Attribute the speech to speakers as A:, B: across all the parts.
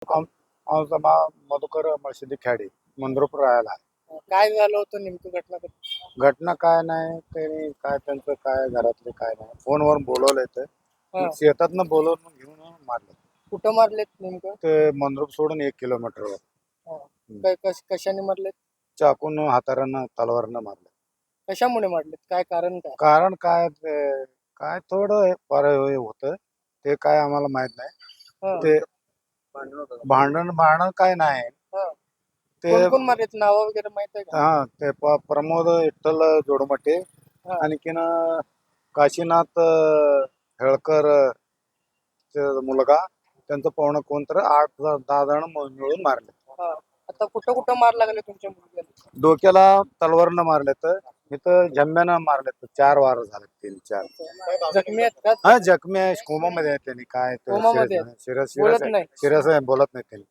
A: आमचा मधुकर मळशिदी खेडे मंद्रुपूर राहायला आहे.
B: काय झालं होतं नेमकं घटना
A: घटना काय नाही त्यांनी काय त्यांचं काय घरातले काय नाही फोनवर बोलवलंय
B: हा.
A: तर शेतातनं बोलवून घेऊन मारलं.
B: कुठं मारलेत नेमकं
A: ते मंद्रुप सोडून 1 किलोमीटरवर
B: हा. कशाने मारलेत
A: चाकून हातारानं तलवारनं मारलं.
B: कशामुळे मारलेत काय कारण काय
A: कारण काय काय थोडं फार हे होतं ते काय आम्हाला माहित नाही.
B: हा.
A: ते भांडण काय नाही
B: हा.
A: ते
B: कोण कोण मारलेत नाव वगैरे माहित आहे का
A: हा ते प्रमोद विठ्ठल जोडमटे
B: हा.
A: आणखीन काशीनाथ हेळकर मुलगा त्यांचं पाहुणं कोण तर 8-10 जण मिळून मारले.
B: हा. आता कुठं कुठं मार लागले तुमच्या मुलग्याला
A: डोक्याला तलवारनं मारले तर इथं जम्म्यानं मारले तर 4 वार झाले 3-4.
B: जखमी आहेत का
A: हा जखमी आहे कोमामध्ये आहे त्यांनी काय
B: कोमामध्ये बोलत नाही
A: सिरस आहे बोलत नाही त्यांनी.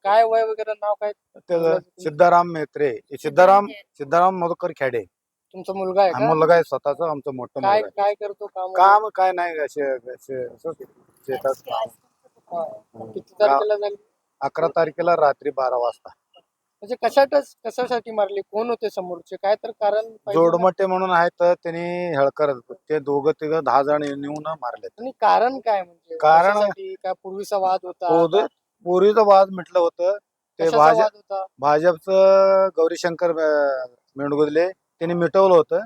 B: काय वय वगैरे नाव काय
A: त्याचं सिद्धाराम मेत्रे सिद्धाराम मधुकर खेडे
B: तुमचा मुलगा आहे
A: हा
B: का
A: मुलगा आहे स्वतःचा आमचं मोठं
B: काय
A: मुलगा आहे.
B: काय करतो काम
A: काम काय नाही असंच शेतात काम.
B: हा. किती तारखेला झाली
A: 11 तारखेला रात्री 12 वाजता
B: म्हणजे कशासाठी मारली कोण होते समोरचे काय तर कारण पाहिजे ना?
A: जोडमटे म्हणून आहेत त्यांनी हेळकर ते दोघं तिघं 10 जण येऊन मारले.
B: आणि कारण काय म्हणजे
A: कारण-
B: कशासाठी? काय पूर्वीचा वाद होता
A: पूर्वीचा वाद म्हटलं होतं ते
B: कशाचा वाद होता
A: भाजपचं गौरीशंकर मेंढगुदले त्यांनी मिटवलं होतं.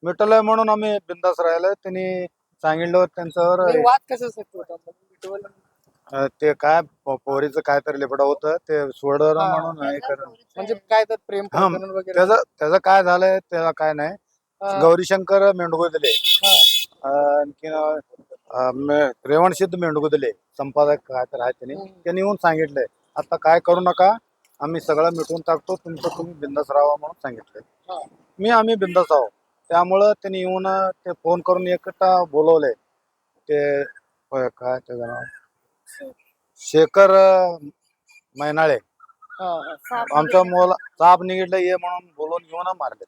A: मिटवलंय म्हणून आम्ही बिंदास राहिलो. त्यांनी सांगितलं त्यांच्यावर
B: नाही, वाद कशासाठी होता मिटवलं?
A: ते काय पोरीचं काय तरी लेपडा होतं ते सोडलं
B: हा.
A: म्हणून हे करणं.
B: म्हणजे काय तर प्रेम
A: हा,
B: प्रकरण वगैरे
A: त्याचं काय झालंय त्याला काय नाही.
B: हा.
A: गौरीशंकर मेंढगुदले
B: हा.
A: आणखीन रेवणसिद्ध मेंढगुदले संपादक काय तर आहे त्यांनी
B: हम्म.
A: त्यांनी येऊन सांगितलंय आता काय करू नका आम्ही सगळं मिटवून टाकतो तुमचं तुम्ही बिंदास राहा म्हणून सांगितलंय.
B: हा.
A: आम्ही बिंदास आहोत त्यामुळं त्यांनी येऊन ते फोन करून एकटा बोलवलंय ते काय त्याचं नाव शेखर मैनाळे
B: हा. हा.
A: आमचा मुला साप निघितलं ये म्हणून बोलून घेऊन मारले.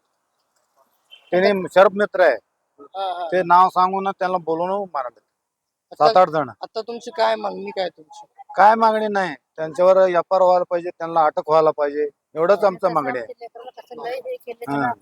A: त्यांनी शरप मित्र आहे
B: हा. हा.
A: ते नाव सांगून त्यांना बोलून मारले
B: आता
A: 7-8 जण.
B: आता तुमची काय मागणी काय तुमची
A: काय मागणी नाही त्यांच्यावर एफआर व्हायला पाहिजे त्यांना अटक व्हायला पाहिजे एवढंच आमचं मागणी आहे.
C: हा